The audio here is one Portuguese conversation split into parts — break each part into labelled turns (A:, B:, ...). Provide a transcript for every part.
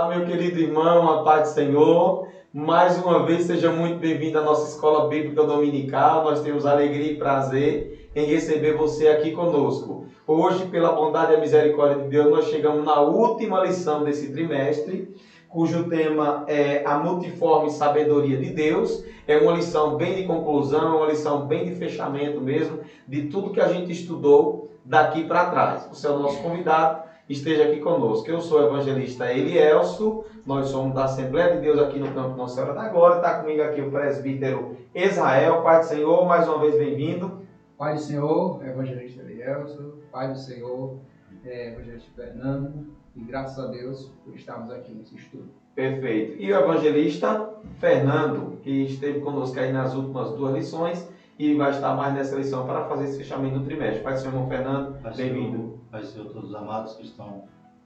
A: Olá, meu querido irmão, a paz do Senhor. Mais uma vez, seja muito bem-vindo à nossa Escola Bíblica Dominical. Nós temos alegria e prazer em receber você aqui conosco. Hoje, pela bondade e a misericórdia de Deus, nós chegamos na última lição desse trimestre, cujo tema é a multiforme sabedoria de Deus. É uma lição bem de conclusão, uma lição bem de fechamento mesmo, de tudo que a gente estudou daqui para trás. Você é o nosso convidado. Esteja aqui conosco. Eu sou o evangelista Elielso, nós somos da Assembleia de Deus aqui no campo Nossa Senhora da Glória. Está comigo aqui o presbítero Israel. Pai do Senhor, mais uma vez bem-vindo.
B: Pai do Senhor, evangelista Elielso. Pai do Senhor, evangelista Fernando. E graças a Deus por estarmos aqui nesse estudo.
A: Perfeito. E o evangelista Fernando, que esteve conosco aí nas últimas duas lições e vai estar mais nessa lição para fazer esse fechamento do trimestre. Pai do Senhor, irmão Fernando, bem-vindo.
C: Pai do Senhor, todos os amados que estão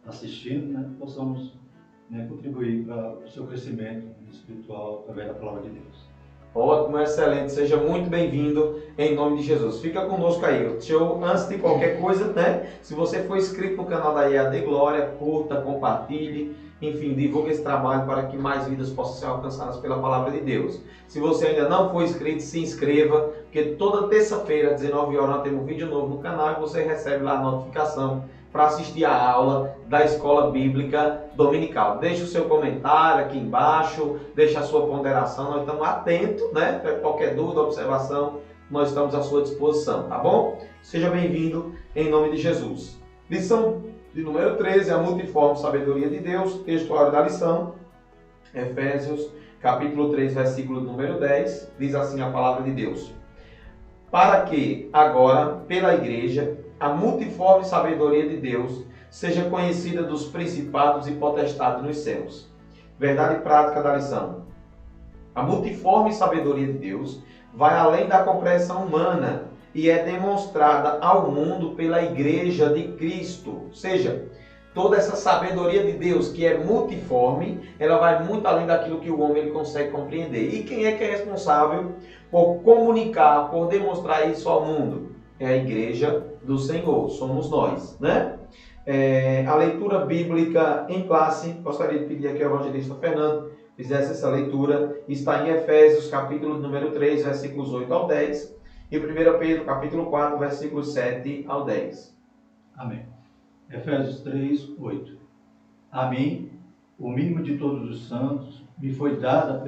C: assistindo, possamos contribuir para o seu crescimento espiritual através da palavra de Deus.
A: Ótimo, excelente. Seja muito bem-vindo em nome de Jesus. Fica conosco aí. Antes de qualquer coisa, se você for inscrito no canal da IAD Glória, curta, compartilhe, enfim, divulgue esse trabalho para que mais vidas possam ser alcançadas pela palavra de Deus. Se você ainda não for inscrito, se inscreva, porque toda terça-feira, às 19 horas, nós temos um vídeo novo no canal e você recebe lá a notificação para assistir a aula da Escola Bíblica Dominical. Deixe o seu comentário aqui embaixo, deixe a sua ponderação, nós estamos atentos, para qualquer dúvida, observação, nós estamos à sua disposição, tá bom? Seja bem-vindo em nome de Jesus. Lição de número 13, a multiforme sabedoria de Deus, textuário da lição, Efésios, capítulo 3, versículo número 10, diz assim a palavra de Deus: para que agora, pela igreja, a multiforme sabedoria de Deus seja conhecida dos principados e potestades nos céus. Verdade prática da lição. A multiforme sabedoria de Deus vai além da compreensão humana e é demonstrada ao mundo pela igreja de Cristo. Ou seja, toda essa sabedoria de Deus que é multiforme, ela vai muito além daquilo que o homem ele consegue compreender. E quem é que é responsável por comunicar, por demonstrar isso ao mundo? É a igreja do Senhor, somos nós, A leitura bíblica em classe, gostaria de pedir aqui ao evangelista Fernando fizesse essa leitura, está em Efésios, capítulo número 3, versículos 8 ao 10, e 1 Pedro, capítulo 4, versículos 7 ao 10.
C: Amém. Efésios 3, 8. A mim, o mínimo de todos os santos, me foi dada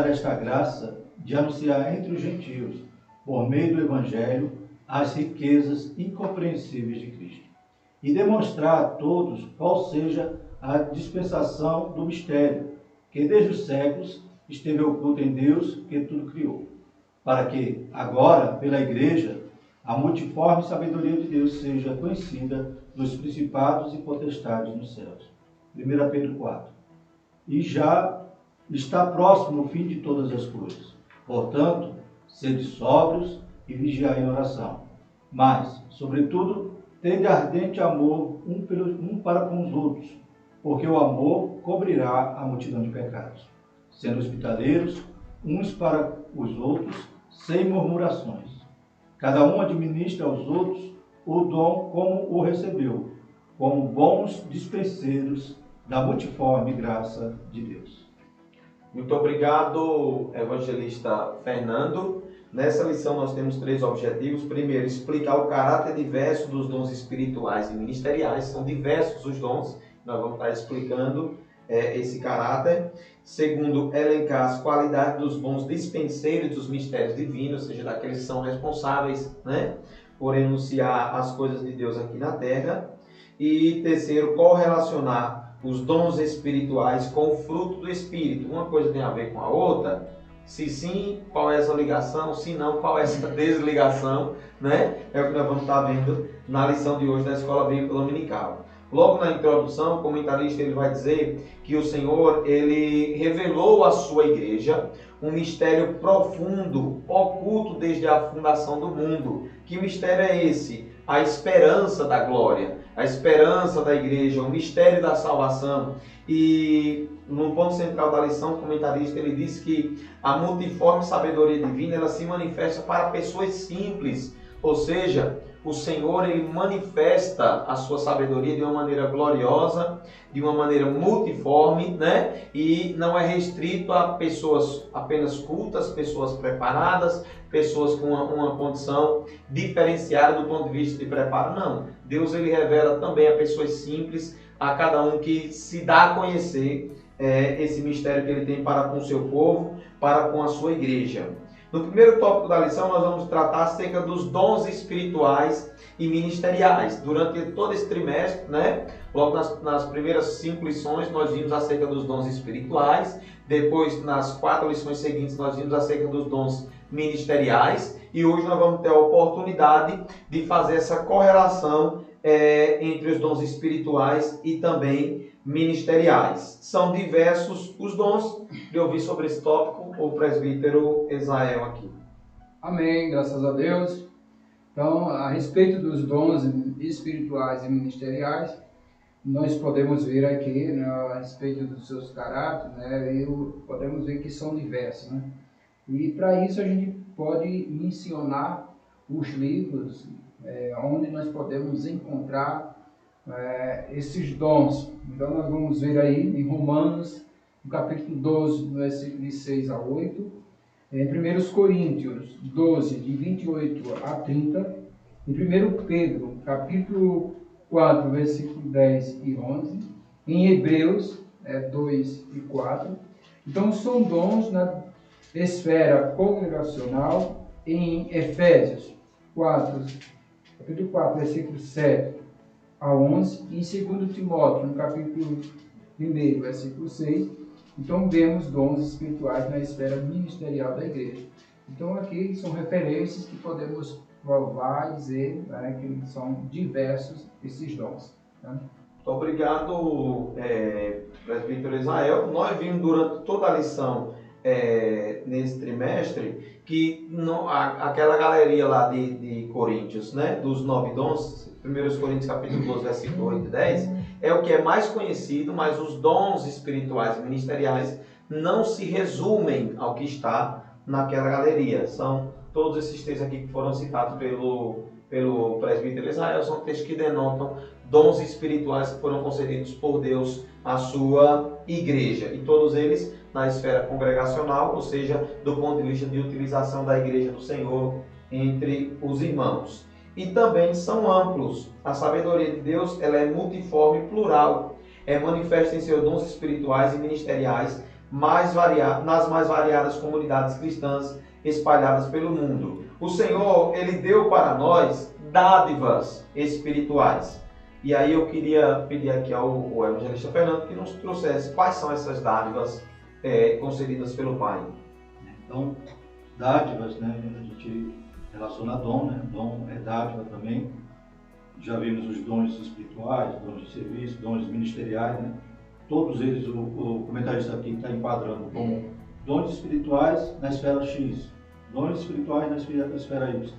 C: esta graça de anunciar entre os gentios, por meio do Evangelho, as riquezas incompreensíveis de Cristo, e demonstrar a todos qual seja a dispensação do mistério, que desde os séculos esteve oculto em Deus, que tudo criou, para que, agora, pela Igreja, a multiforme sabedoria de Deus seja conhecida dos principados e potestades nos céus. 1 Pedro 4. E já está próximo o fim de todas as coisas. Portanto, sede sóbrios e vigiai em oração. Mas, sobretudo, tende ardente amor um para com os outros, porque o amor cobrirá a multidão de pecados. Sendo hospitaleiros, uns para os outros, sem murmurações. Cada um administra aos outros o dom como o recebeu, como bons dispenseiros da multiforme graça de Deus.
A: Muito obrigado, evangelista Fernando. Nessa lição nós temos 3 objetivos. Primeiro, explicar o caráter diverso dos dons espirituais e ministeriais. São diversos os dons, nós vamos estar explicando esse caráter. Segundo, elencar as qualidades dos bons dispenseiros dos mistérios divinos, ou seja, daqueles que são responsáveis por enunciar as coisas de Deus aqui na Terra. E terceiro, correlacionar os dons espirituais com o fruto do Espírito. Uma coisa tem a ver com a outra. Se sim, qual é essa ligação? Se não, qual é essa desligação? É o que nós vamos estar vendo na lição de hoje da Escola Bíblica Dominical. Logo na introdução, o comentarista ele vai dizer que o Senhor ele revelou à sua igreja um mistério profundo, oculto desde a fundação do mundo. Que mistério é esse? A esperança da glória, a esperança da igreja, o mistério da salvação. E no ponto central da lição, o comentarista ele diz que a multiforme sabedoria divina ela se manifesta para pessoas simples, Ou seja, o Senhor ele manifesta a sua sabedoria de uma maneira gloriosa, de uma maneira multiforme, né? E não é restrito a pessoas apenas cultas, pessoas preparadas, pessoas com uma condição diferenciada do ponto de vista de preparo. Não. Deus ele revela também a pessoas simples, a cada um que se dá a conhecer esse mistério que ele tem para com o seu povo, para com a sua igreja. No primeiro tópico da lição, nós vamos tratar acerca dos dons espirituais e ministeriais. Durante todo esse trimestre, né? Logo nas primeiras 5 lições, nós vimos acerca dos dons espirituais. Depois, nas 4 lições seguintes, nós vimos acerca dos dons ministeriais. E hoje nós vamos ter a oportunidade de fazer essa correlação entre os dons espirituais e também ministeriais. São diversos os dons. De ouvir sobre esse tópico o presbítero Israel aqui.
B: Amém, graças a Deus. Então, a respeito dos dons espirituais e ministeriais, nós podemos ver aqui, né, a respeito dos seus caráteres, né, e podemos ver que são diversos, né? E para isso a gente pode mencionar os livros onde nós podemos encontrar esses dons. Então nós vamos ver aí em Romanos, no capítulo 12, no versículo de 6 a 8, em 1 Coríntios 12, de 28 a 30, em 1 Pedro, capítulo 4, versículo 10 e 11, em Hebreus 2 e 4. Então são dons na esfera congregacional, em Efésios 4, capítulo 4, versículo 7 a 11, e em 2 Timóteo, no capítulo 1, versículo 6, então vemos dons espirituais na esfera ministerial da igreja. Então aqui são referências que podemos provar e dizer, né, que são diversos esses dons. Né?
A: Muito obrigado, presbítero Israel. Nós vimos durante toda a lição nesse trimestre que aquela galeria lá de Coríntios, né, dos 9 dons, 1 Coríntios capítulo 12, versículo 8 e 10, é o que é mais conhecido, mas os dons espirituais e ministeriais não se resumem ao que está naquela galeria. São todos esses textos aqui que foram citados pelo presbítero Israel, são textos que denotam dons espirituais que foram concedidos por Deus à sua igreja. E todos eles na esfera congregacional, ou seja, do ponto de vista de utilização da igreja do Senhor entre os irmãos. E também são amplos. A sabedoria de Deus ela é multiforme e plural. É manifesta em seus dons espirituais e ministeriais nas mais variadas comunidades cristãs espalhadas pelo mundo. O Senhor, Ele deu para nós dádivas espirituais. E aí eu queria pedir aqui ao evangelista Fernando que nos trouxesse quais são essas dádivas concedidas pelo Pai.
C: Então, dádivas, né, a gente relaciona a dom, né? Dom é dádiva também. Já vimos os dons espirituais, dons de serviço, dons ministeriais, né? Todos eles o comentarista aqui está enquadrando como dons espirituais na esfera X, dons espirituais na esfera Y.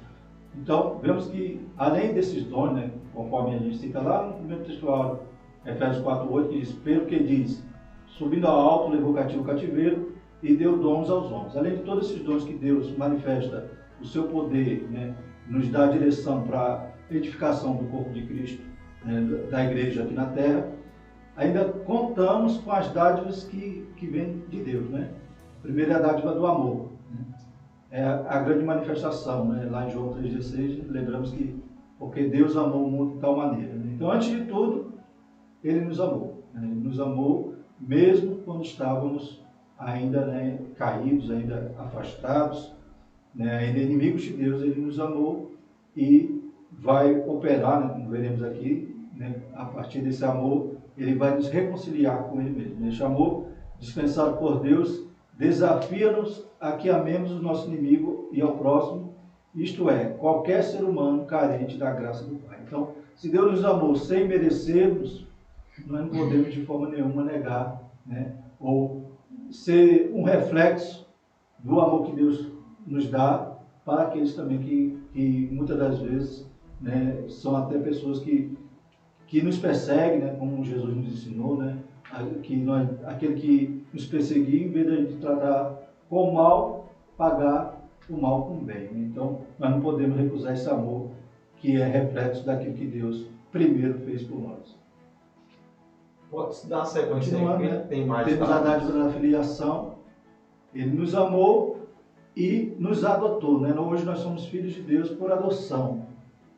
C: Então, vemos que, além desses dons, né, conforme a gente cita lá no primeiro textual, Efésios 4:8, que diz, pelo que diz, subindo ao alto, levou cativo o cativeiro e deu dons aos homens. Além de todos esses dons que Deus manifesta, o seu poder, né, nos dá a direção para a edificação do corpo de Cristo, né, da igreja aqui na terra, ainda contamos com as dádivas que vêm de Deus. Né? Primeiro é a dádiva do amor. Né? É a grande manifestação. Né? Lá em João 3,16, lembramos que porque Deus amou o mundo de tal maneira. Né? Então, antes de tudo, Ele nos amou. Né? Ele nos amou mesmo quando estávamos ainda, né, caídos, ainda afastados, né, ainda inimigos de Deus. Ele nos amou e vai operar, né, como veremos aqui, né, a partir desse amor, Ele vai nos reconciliar com Ele mesmo. Este amor dispensado por Deus desafia-nos a que amemos o nosso inimigo e ao próximo, isto é, qualquer ser humano carente da graça do Pai. Então, se Deus nos amou sem merecermos, nós não podemos de forma nenhuma negar, né, ou ser um reflexo do amor que Deus nos dá para aqueles também que muitas das vezes, né, são até pessoas que nos perseguem, né, como Jesus nos ensinou, né, aquele que nos perseguir, em vez de tratar com mal, pagar o mal com o bem. Então, nós não podemos recusar esse amor que é reflexo daquilo que Deus primeiro fez por nós.
A: Pode dar uma sequência aí,
C: Continuando,
A: porque tem mais.
C: Temos a dádiva da filiação. Ele nos amou e nos adotou. Né? Hoje nós somos filhos de Deus por adoção.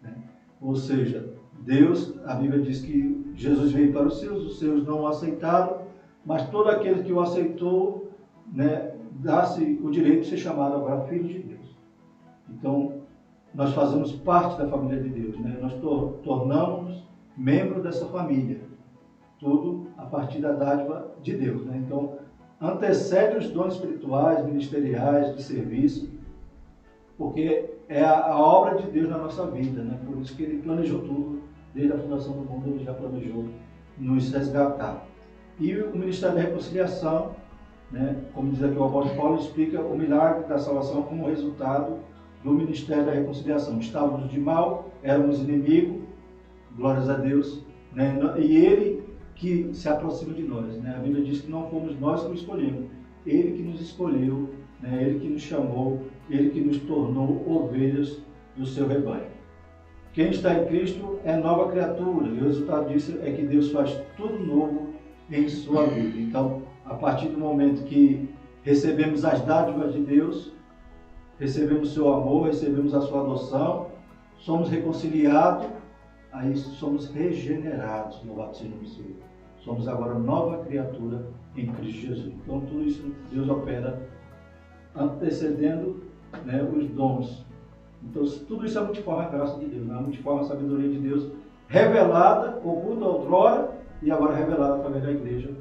C: Né? Ou seja, Deus, a Bíblia diz que Jesus veio para os seus não o aceitaram, mas todo aquele que o aceitou, né, dá-se o direito de ser chamado agora filho de Deus. Então, nós fazemos parte da família de Deus, né? Nós tornamos membro dessa família. Tudo a partir da dádiva de Deus, né? Então, antecede os dons espirituais, ministeriais, de serviço, porque é a obra de Deus na nossa vida, né? Por isso que Ele planejou tudo, desde a fundação do mundo, Ele já planejou nos resgatar. E o Ministério da Reconciliação, né? Como diz aqui o apóstolo Paulo, explica o milagre da salvação como resultado do Ministério da Reconciliação. Estávamos de mal, éramos inimigos, glórias a Deus, né? E Ele que se aproxima de nós, né? A Bíblia diz que não fomos nós que o escolhemos, Ele que nos escolheu, né? Ele que nos chamou, Ele que nos tornou ovelhas do seu rebanho. Quem está em Cristo é nova criatura, e o resultado disso é que Deus faz tudo novo em sua vida. Então, a partir do momento que recebemos as dádivas de Deus, recebemos o seu amor, recebemos a sua adoção, somos reconciliados, aí somos regenerados no batismo do Senhor. Somos agora nova criatura em Cristo Jesus. Então, tudo isso Deus opera antecedendo, né, os dons. Então, tudo isso é multiforme a graça de Deus, né? A multiforme a sabedoria de Deus, revelada, oculta outrora, e agora revelada através da igreja,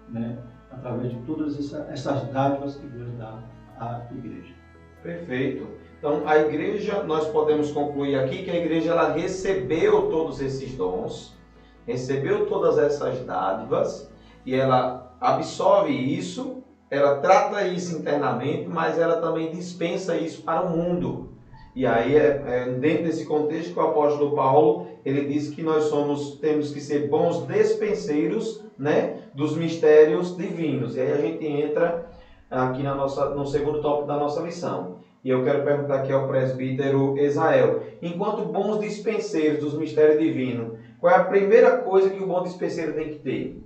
C: né? Através de todas essas dádivas que Deus dá à igreja.
A: Perfeito. Então, a igreja, nós podemos concluir aqui que a igreja ela recebeu todos esses dons, recebeu todas essas dádivas, e ela absorve isso, ela trata isso internamente, mas ela também dispensa isso para o mundo. E aí, dentro desse contexto que o apóstolo Paulo, ele diz que nós temos que ser bons dispenseiros, né, dos mistérios divinos. E aí a gente entra aqui no segundo tópico da nossa lição. E eu quero perguntar aqui ao presbítero Israel, enquanto bons dispenseiros dos mistérios divinos, qual é a primeira coisa que o bom dispenseiro tem que ter?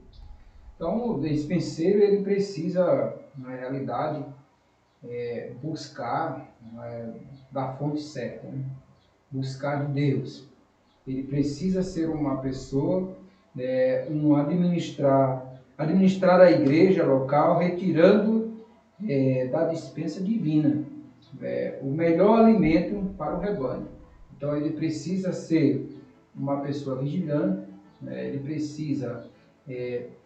B: Então, o dispenseiro, ele precisa, na realidade, buscar da fonte certa, né? Buscar de Deus. Ele precisa ser uma pessoa, administrar a igreja local, retirando da dispensa divina o melhor alimento para o rebanho. Então, ele precisa ser uma pessoa vigilante, ele precisa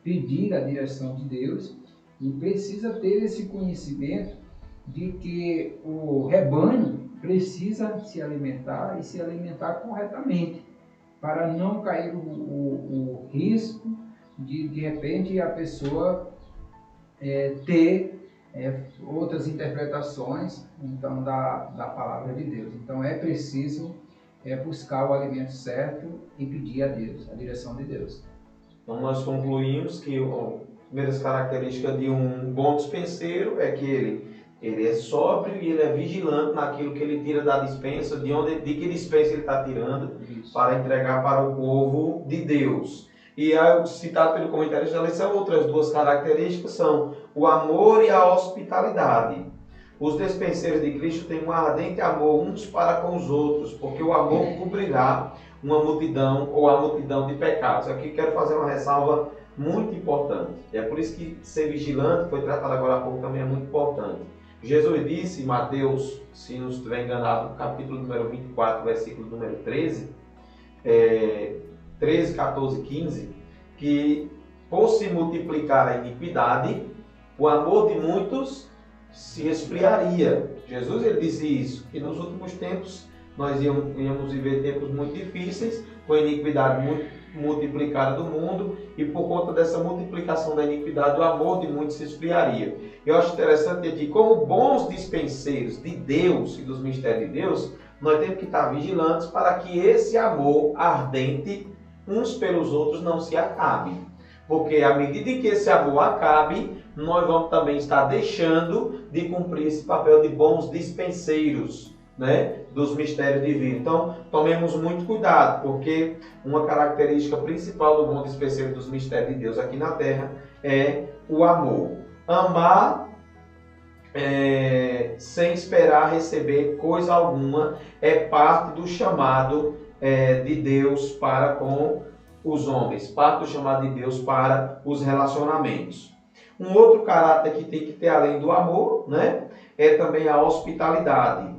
B: pedir a direção de Deus e precisa ter esse conhecimento de que o rebanho precisa se alimentar e se alimentar corretamente, para não cair o risco de repente a pessoa ter outras interpretações então da palavra de Deus. Então é preciso buscar o alimento certo e pedir a Deus, a direção de Deus.
A: Então nós concluímos que a primeira característica de um bom dispenseiro é que ele é sóbrio e ele é vigilante naquilo que ele tira da dispensa, de que dispensa ele está tirando. Isso. Para entregar para o povo de Deus. E citado pelo comentarista, elas são outras duas características, são o amor e a hospitalidade. Os dispenseiros de Cristo têm um ardente amor uns para com os outros, porque o amor cobrirá uma multidão ou a multidão de pecados. Aqui quero fazer uma ressalva muito importante. É por isso que ser vigilante, foi tratado agora há pouco, também é muito importante. Jesus disse em Mateus, se não estiver enganado, no capítulo número 24, versículo número 13, 14, 15, que por se multiplicar a iniquidade, o amor de muitos se esfriaria. Jesus ele disse isso, que nos últimos tempos nós íamos viver tempos muito difíceis, com a iniquidade muito multiplicada do mundo, e por conta dessa multiplicação da iniquidade, o amor de muitos se esfriaria. Eu acho interessante aqui, como bons dispenseiros de Deus e dos mistérios de Deus, nós temos que estar vigilantes para que esse amor ardente uns pelos outros não se acabe. Porque à medida que esse amor acabe, nós vamos também estar deixando de cumprir esse papel de bons dispenseiros, né, dos mistérios divinos. Então, tomemos muito cuidado, porque uma característica principal do bom dispenseiro dos mistérios de Deus aqui na Terra é o amor. Amar sem esperar receber coisa alguma é parte do chamado de Deus para com os homens, parte do chamado de Deus para os relacionamentos. Um outro caráter que tem que ter além do amor, né, é também a hospitalidade.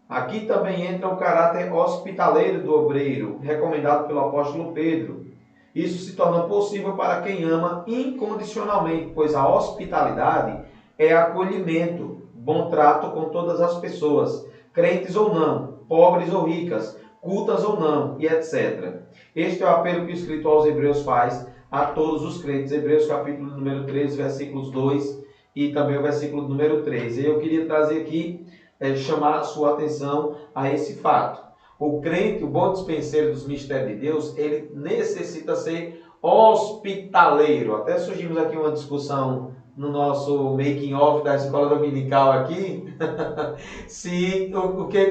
A: Aqui também entra o caráter hospitaleiro do obreiro, recomendado pelo apóstolo Pedro. Isso se torna possível para quem ama incondicionalmente, pois a hospitalidade é acolhimento, bom trato com todas as pessoas, crentes ou não, pobres ou ricas, cultas ou não, e etc. Este é o apelo que o escritor aos Hebreus faz a todos os crentes. Hebreus capítulo número 13, versículos 2 e também o versículo número 3. E eu queria trazer aqui, chamar a sua atenção a esse fato. O crente, o bom dispenseiro dos mistérios de Deus, ele necessita ser hospitaleiro. Até surgimos aqui uma discussão no nosso making of da escola dominical aqui,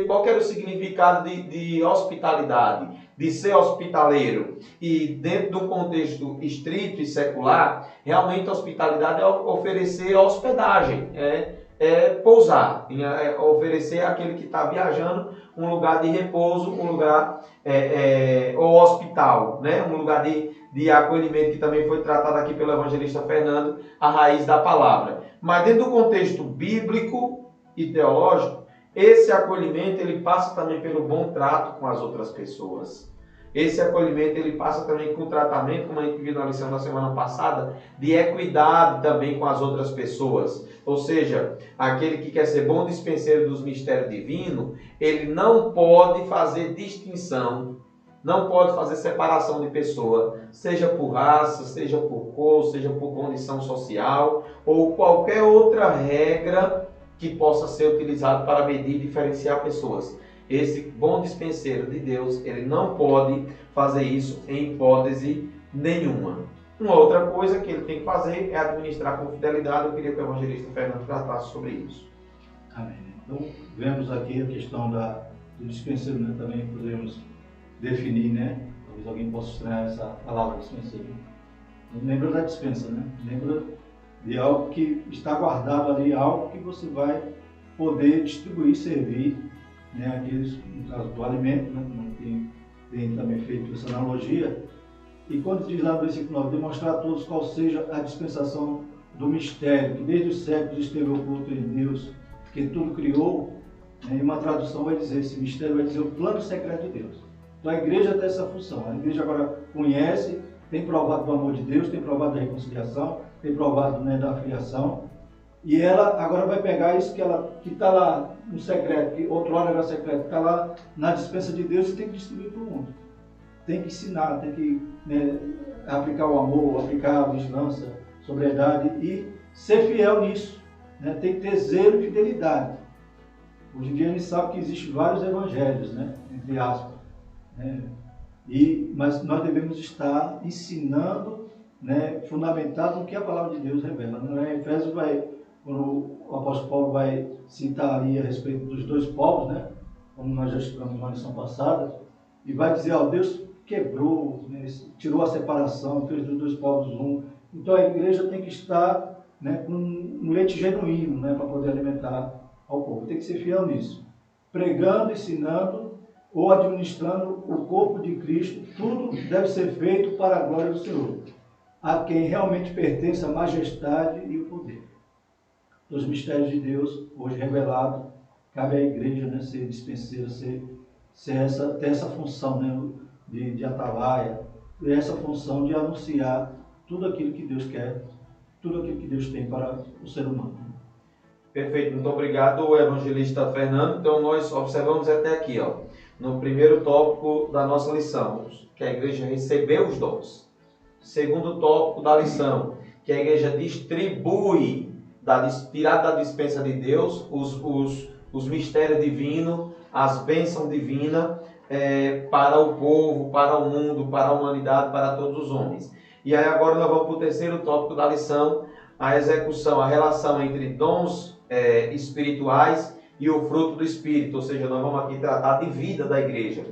A: qual era o significado de hospitalidade, de ser hospitaleiro. E dentro de um contexto estrito e secular, realmente a hospitalidade é oferecer hospedagem, pousar, oferecer àquele que está viajando um lugar de repouso, um lugar ou hospital, né? Um lugar de acolhimento, que também foi tratado aqui pelo evangelista Fernando, a raiz da palavra. Mas dentro do contexto bíblico e teológico, esse acolhimento ele passa também pelo bom trato com as outras pessoas. Esse acolhimento ele passa também com o tratamento, como a gente viu na lição da semana passada, de equidade também com as outras pessoas. Ou seja, aquele que quer ser bom dispenseiro dos mistérios divinos, ele não pode fazer distinção, não pode fazer separação de pessoa, seja por raça, seja por cor, seja por condição social, ou qualquer outra regra que possa ser utilizada para medir e diferenciar pessoas. Esse bom dispenseiro de Deus, ele não pode fazer isso em hipótese nenhuma. Uma outra coisa que ele tem que fazer é administrar com fidelidade. Eu queria que o evangelista Fernando tratasse sobre isso.
C: Amém. Então, vemos aqui a questão do dispenseiro, né? Também podemos definir, né? Talvez alguém possa estranhar essa palavra dispenseiro. Lembra da dispensa, né? Lembra de algo que está guardado ali, algo que você vai poder distribuir, servir, né? Aqueles, no caso do alimento, né? Tem também feito essa analogia. E quando diz lá no versículo 9, demonstrar a todos qual seja a dispensação do mistério, que desde os séculos esteve oculto em Deus, que tudo criou, né? E uma tradução vai dizer, esse mistério vai dizer o plano secreto de Deus. Então a igreja tem essa função, a igreja agora conhece, tem provado do amor de Deus, tem provado da reconciliação, tem provado, né, da filiação, e ela agora vai pegar isso que está lá no secreto, que outrora era secreto, está lá na dispensa de Deus e tem que distribuir para o mundo. Tem que ensinar, tem que, né, aplicar o amor, aplicar a vigilância, sobriedade e ser fiel nisso, né? Tem que ter zelo e fidelidade. Hoje em dia a gente sabe que existem vários evangelhos, né, entre aspas, né? Mas nós devemos estar ensinando, né, fundamentado no que a palavra de Deus revela. Em Efésios, quando o apóstolo Paulo vai citar ali a respeito dos dois povos, né, como nós já estudamos na lição passada, e vai dizer, Deus quebrou, né, tirou a separação, fez dos dois povos um. Então a igreja tem que estar, né, com um leite genuíno, né, para poder alimentar ao povo. Tem que ser fiel nisso. Pregando, ensinando ou administrando o corpo de Cristo, tudo deve ser feito para a glória do Senhor, a quem realmente pertence a majestade e o poder. Os mistérios de Deus, hoje revelados, cabe à igreja, né, ser dispenseira, ter essa função, né, de atalaia, ter essa função de anunciar tudo aquilo que Deus quer, tudo aquilo que Deus tem para o ser humano.
A: Perfeito, muito obrigado, evangelista Fernando. Então nós observamos até aqui, no primeiro tópico da nossa lição, que a igreja recebeu os dons. Segundo tópico da lição, que a igreja distribui, tirada da dispensa de Deus, os mistérios divinos, as bênçãos divinas, para o povo, para o mundo, para a humanidade, para todos os homens. E aí agora nós vamos para o terceiro tópico da lição, a execução, a relação entre dons espirituais e o fruto do Espírito. Ou seja, nós vamos aqui tratar de vida da igreja.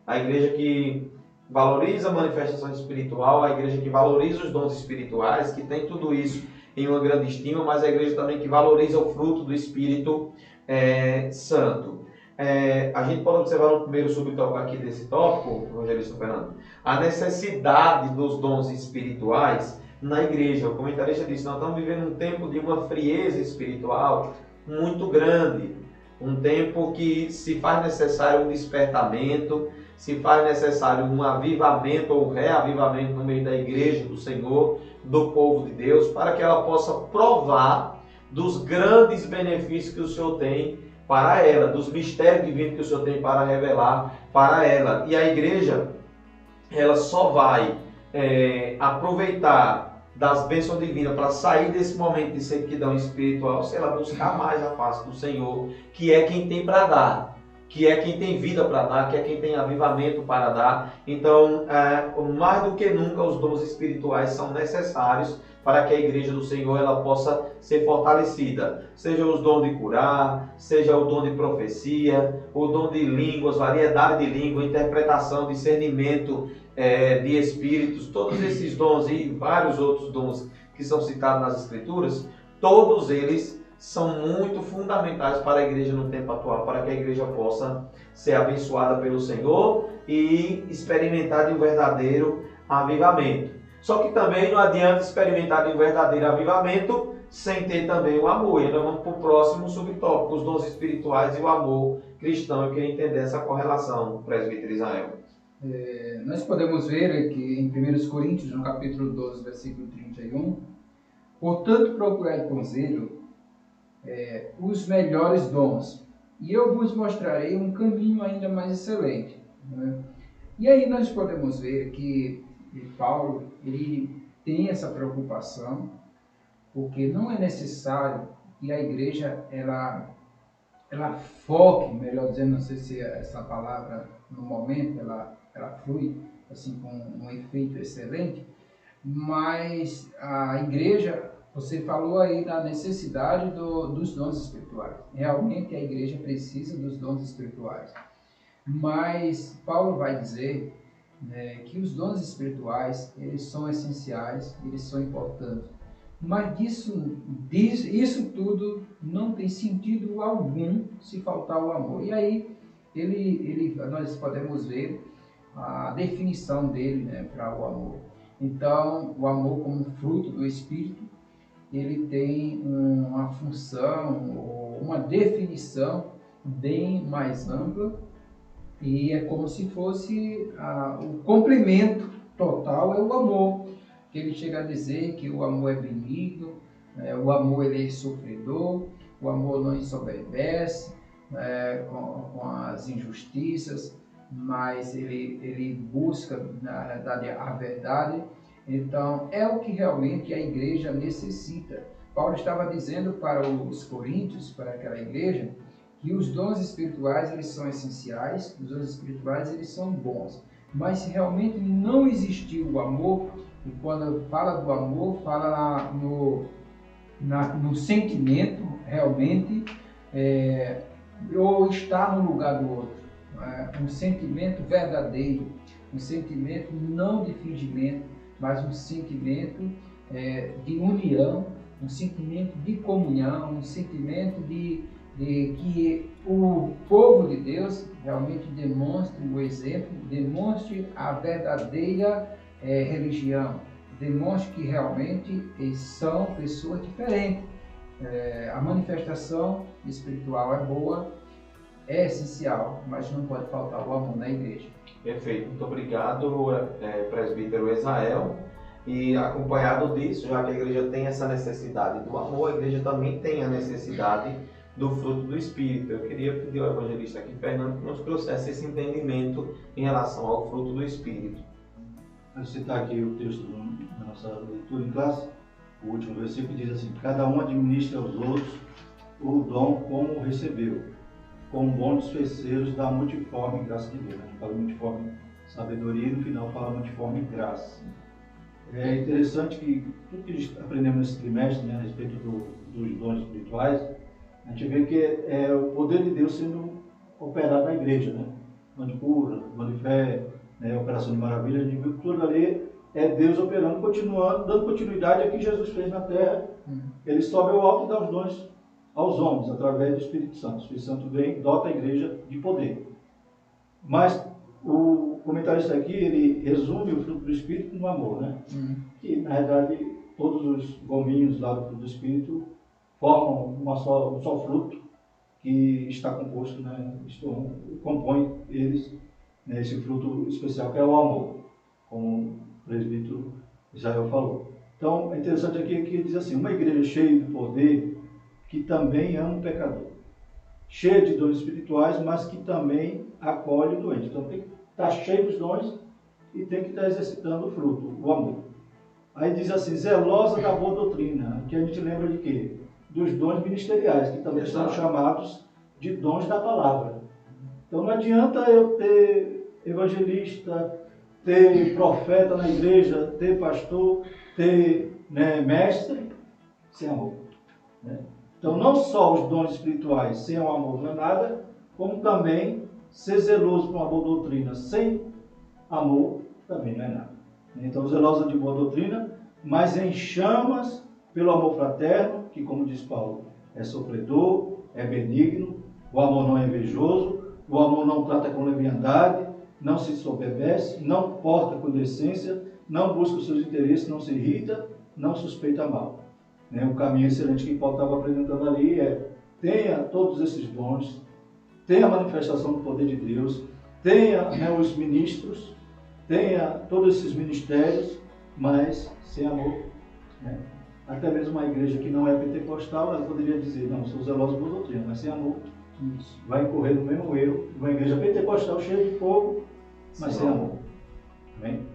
A: A igreja que valoriza a manifestação espiritual, a igreja que valoriza os dons espirituais, que tem tudo isso em uma grande estima, mas a igreja também que valoriza o fruto do Espírito Santo. A gente pode observar no primeiro subtópico aqui desse tópico, Evangelista Fernando, a necessidade dos dons espirituais na igreja. O comentarista disse, nós estamos vivendo um tempo de uma frieza espiritual muito grande, um tempo que se faz necessário um despertamento, se faz necessário um avivamento ou um reavivamento no meio da igreja do Senhor, do povo de Deus, para que ela possa provar dos grandes benefícios que o Senhor tem para ela, dos mistérios divinos que o Senhor tem para revelar para ela. E a igreja, ela só vai aproveitar das bênçãos divinas para sair desse momento de sequidão espiritual se ela buscar mais a face do Senhor, que é quem tem para dar, que é quem tem vida para dar, que é quem tem avivamento para dar. Então, mais do que nunca, os dons espirituais são necessários para que a igreja do Senhor ela possa ser fortalecida. Seja os dons de curar, seja o dom de profecia, o dom de línguas, variedade de língua, interpretação, discernimento de espíritos, todos esses dons e vários outros dons que são citados nas Escrituras, todos eles são muito fundamentais para a igreja no tempo atual, para que a igreja possa ser abençoada pelo Senhor e experimentar de um verdadeiro avivamento. Só que também não adianta experimentar de um verdadeiro avivamento sem ter também o amor. E nós vamos para o próximo subtópico, os dons espirituais e o amor cristão. Eu queria entender essa correlação, presbítero Israel.
B: Nós podemos ver que em 1 Coríntios, no capítulo 12, versículo 31, portanto procurai com zelo os melhores dons, e eu vos mostrarei um caminho ainda mais excelente. Né? E aí nós podemos ver que Paulo ele tem essa preocupação, porque não é necessário que a igreja ela foque, melhor dizendo, não sei se essa palavra no momento ela flui assim com um efeito excelente, mas a igreja, você falou aí da necessidade dos dons espirituais. Realmente a igreja precisa dos dons espirituais. Mas Paulo vai dizer que os dons espirituais, eles são essenciais, eles são importantes. Mas isso tudo não tem sentido algum se faltar o amor. E aí nós podemos ver a definição dele para o amor. Então, o amor como fruto do Espírito, ele tem uma função, uma definição bem mais ampla, e é como se fosse o complemento total é o amor. Que ele chega a dizer que o amor é benigno, o amor ele é sofredor, o amor não ensoberbece com as injustiças, mas ele busca, na realidade, a verdade. Então, é o que realmente a igreja necessita. Paulo estava dizendo para os coríntios, para aquela igreja, que os dons espirituais eles são essenciais, os dons espirituais eles são bons. Mas se realmente não existir o amor, e quando fala do amor, fala no sentimento, realmente, ou estar no lugar do outro. Um sentimento verdadeiro, um sentimento não de fingimento, mas um sentimento de união, um sentimento de comunhão, um sentimento de que o povo de Deus realmente demonstre o exemplo, demonstre a verdadeira religião, demonstre que realmente eles são pessoas diferentes. A manifestação espiritual é boa, é essencial, mas não pode faltar o amor na igreja.
A: Perfeito, muito obrigado, presbítero Israel. E acompanhado disso, já que a igreja tem essa necessidade do amor, a igreja também tem a necessidade do fruto do Espírito. Eu queria pedir ao evangelista aqui, Fernando, que nos trouxesse esse entendimento em relação ao fruto do Espírito.
C: Vou citar aqui o texto da nossa leitura em classe. O último versículo diz assim: cada um administra aos outros o dom como recebeu, como bons feiticeiros da multiforme graça de Deus. A gente fala multiforme sabedoria e no final fala multiforme graça. É interessante que tudo que aprendemos nesse trimestre, né, a respeito dos dons espirituais, a gente vê que é o poder de Deus sendo operado na igreja, né? Dom de cura, dom de fé, né, operação de maravilha, a gente viu que tudo ali é Deus operando, continuando, dando continuidade ao que Jesus fez na terra. Ele sobe ao alto e dá os dons aos homens, através do Espírito Santo. O Espírito Santo vem, dota a igreja de poder. Mas o comentarista aqui, ele resume o fruto do Espírito no amor, né? Que, na verdade, todos os gominhos lá do fruto do Espírito formam um só fruto que está composto, né? Compõe eles, né, esse fruto especial que é o amor, como o presbítero Israel falou. Então, é interessante aqui que ele diz assim, uma igreja cheia de poder que também ama o pecador, cheia de dons espirituais, mas que também acolhe o doente. Então, tem que estar cheio dos dons e tem que estar exercitando o fruto, o amor. Aí diz assim, zelosa da boa doutrina, que a gente lembra de quê? Dos dons ministeriais, que também são chamados de dons da palavra. Então não adianta eu ter evangelista, ter profeta na igreja, ter pastor, ter, né, mestre, sem amor. Né? Então não só os dons espirituais sem o amor não é nada, como também ser zeloso com a boa doutrina sem amor também não é nada. Então zelosa de boa doutrina, mas em chamas pelo amor fraterno, que como diz Paulo, é sofredor, é benigno, o amor não é invejoso, o amor não trata com leviandade, não se soberbece, não porta com decência, não busca os seus interesses, não se irrita, não suspeita mal. O caminho excelente que Paulo estava apresentando ali é: tenha todos esses dons, tenha a manifestação do poder de Deus, tenha, né, os ministros, tenha todos esses ministérios, mas sem amor. Né? Até mesmo uma igreja que não é pentecostal, ela poderia dizer, não, sou zeloso por doutrina, mas sem amor, vai incorrer no mesmo erro. Uma igreja pentecostal cheia de fogo, mas sem amor. Amém?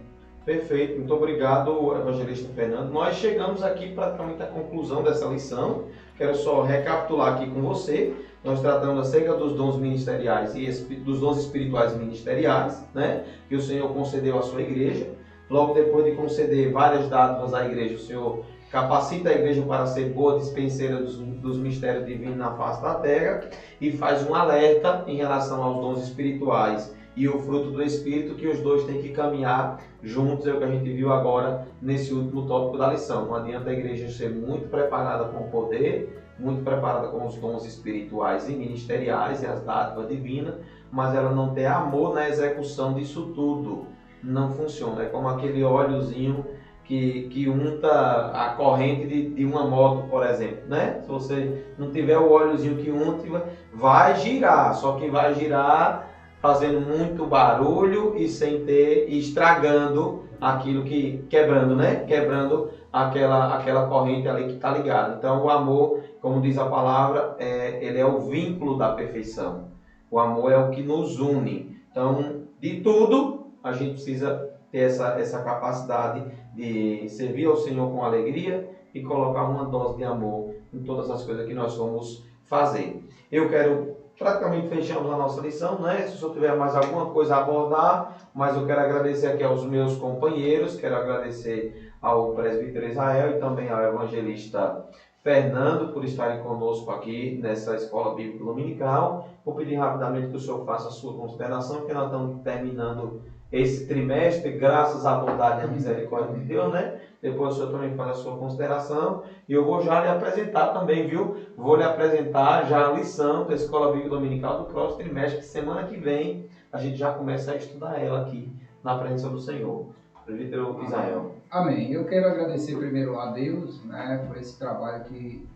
A: Perfeito, muito obrigado, evangelista Fernando. Nós chegamos aqui praticamente à conclusão dessa lição. Quero só recapitular aqui com você. Nós tratamos acerca dos dons ministeriais e dos dons espirituais e ministeriais, né, que o Senhor concedeu à sua igreja. Logo depois de conceder várias dádivas à igreja, o Senhor capacita a igreja para ser boa dispenseira dos mistérios divinos na face da terra e faz um alerta em relação aos dons espirituais e o fruto do Espírito, que os dois têm que caminhar juntos, é o que a gente viu agora nesse último tópico da lição. Não adianta a igreja ser muito preparada com o poder, muito preparada com os dons espirituais e ministeriais e as dádivas divinas, mas ela não ter amor na execução disso tudo. Não funciona, é como aquele óleozinho que unta a corrente de uma moto, por exemplo, né? Se você não tiver o óleozinho que unta, vai girar, só que vai girar fazendo muito barulho e sem ter, estragando aquilo que, quebrando, né? Quebrando aquela corrente ali que está ligada. Então o amor, como diz a palavra, ele é o vínculo da perfeição. O amor é o que nos une. Então, de tudo, a gente precisa ter essa capacidade de servir ao Senhor com alegria e colocar uma dose de amor em todas as coisas que nós vamos fazer. Eu quero, praticamente fechamos a nossa lição, né? Se o senhor tiver mais alguma coisa a abordar, mas eu quero agradecer aqui aos meus companheiros, quero agradecer ao presbítero Israel e também ao evangelista Fernando por estarem conosco aqui nessa Escola Bíblica Dominical. Vou pedir rapidamente que o senhor faça a sua consideração, porque nós estamos terminando esse trimestre, graças à bondade e à misericórdia de Deus, né? Depois o senhor também faz a sua consideração. E eu vou já lhe apresentar também, viu? Vou lhe apresentar já a lição da Escola Bíblica Dominical do próximo trimestre, que semana que vem a gente já começa a estudar ela aqui, na presença do Senhor. Presbítero Israel.
B: Amém. Eu quero agradecer primeiro a Deus, né, por esse trabalho que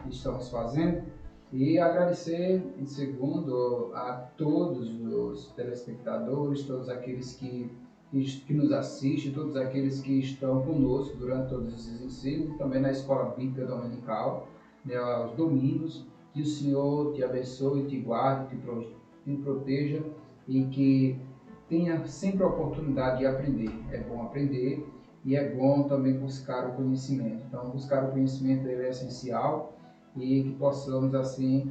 B: estamos fazendo e agradecer em segundo a todos os telespectadores, todos aqueles que nos assistem, todos aqueles que estão conosco durante todos esses ensinos, também na Escola Bíblica Dominical, né, aos domingos. Que o Senhor te abençoe, te guarde, te proteja e que tenha sempre a oportunidade de aprender. É bom aprender e é bom também buscar o conhecimento. Então, buscar o conhecimento é essencial e que possamos, assim,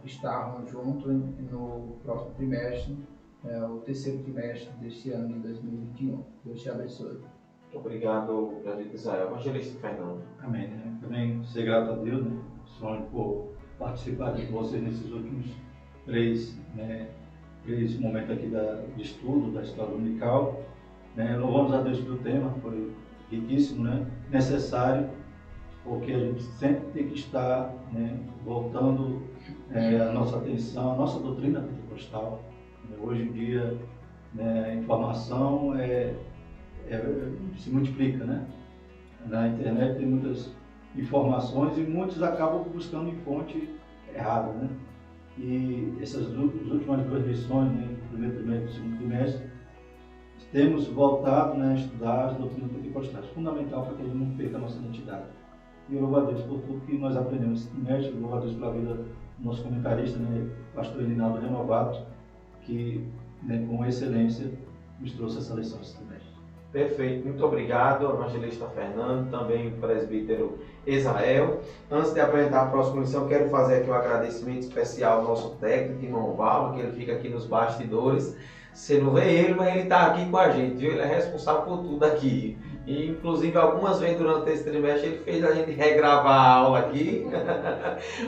B: estarmos juntos no próximo trimestre, o terceiro trimestre deste ano de 2021. Deus te abençoe.
A: Obrigado, presbítero Israel. Evangelista Fernando.
C: Amém. Né? Também ser grato a Deus, né, principalmente por participar de vocês nesses últimos três momentos aqui de estudo da escola dominical. Né? Louvamos a Deus pelo tema, foi riquíssimo, né? Necessário, porque a gente sempre tem que estar, né, voltando a nossa atenção, a nossa doutrina pentecostal. Hoje em dia, né, a informação se multiplica, né? Na internet tem muitas informações e muitos acabam buscando em fonte errada, né? E essas últimas duas lições, né, primeiro trimestre e segundo trimestre, temos voltado, né, a estudar as doutrinas pentecostais, fundamental para que a gente não perca a nossa identidade. E eu louvo a Deus por tudo que nós aprendemos nesse trimestre, louvo a Deus pela vida do nosso comentarista, né, pastor Elinaldo Renovato, que, né, com excelência nos trouxe essa lição esse trimestre.
A: Perfeito, muito obrigado, evangelista Fernando, também o presbítero Israel. Antes de apresentar a próxima lição, quero fazer aqui um agradecimento especial ao nosso técnico, irmão Valdo, que ele fica aqui nos bastidores. Você não vê ele, mas ele está aqui com a gente, viu? Ele é responsável por tudo aqui. E, inclusive, algumas vezes durante esse trimestre ele fez a gente regravar a aula aqui,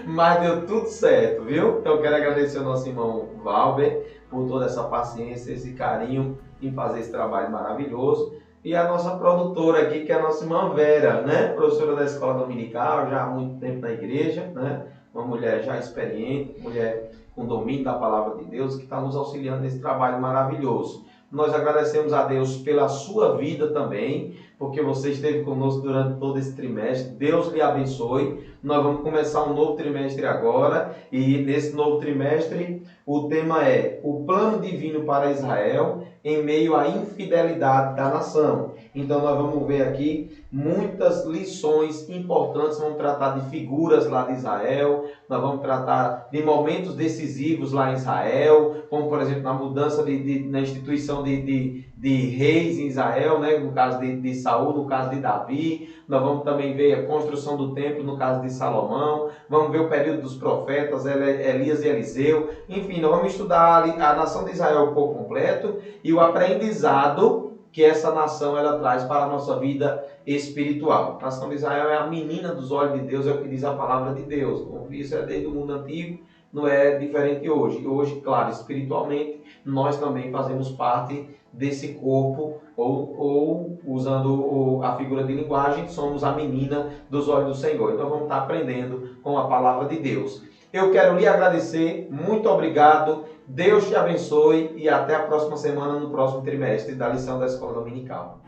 A: mas deu tudo certo, viu? Então, quero agradecer ao nosso irmão Valber por toda essa paciência, esse carinho em fazer esse trabalho maravilhoso. E a nossa produtora aqui, que é a nossa irmã Vera, né? Professora da escola dominical, já há muito tempo na igreja, né? Uma mulher já experiente, mulher com domínio da palavra de Deus, que está nos auxiliando nesse trabalho maravilhoso. Nós agradecemos a Deus pela sua vida também, porque você esteve conosco durante todo esse trimestre. Deus lhe abençoe. Nós vamos começar um novo trimestre agora, e nesse novo trimestre o tema é o plano divino para Israel em meio à infidelidade da nação. Então nós vamos ver aqui muitas lições importantes, vamos tratar de figuras lá de Israel, nós vamos tratar de momentos decisivos lá em Israel, como por exemplo na mudança na instituição de reis em Israel, né? No caso de Saul, no caso de Davi. Nós vamos também ver a construção do templo no caso de Salomão, vamos ver o período dos profetas, Elias e Eliseu. Enfim, nós vamos estudar a nação de Israel por completo e o aprendizado que essa nação ela traz para a nossa vida espiritual. A nação de Israel é a menina dos olhos de Deus, é o que diz a palavra de Deus. Isso é desde o mundo antigo, não é diferente hoje. E hoje, claro, espiritualmente, nós também fazemos parte desse corpo, ou usando a figura de linguagem, somos a menina dos olhos do Senhor. Então vamos estar aprendendo com a palavra de Deus. Eu quero lhe agradecer, muito obrigado, Deus te abençoe e até a próxima semana, no próximo trimestre da lição da Escola Dominical.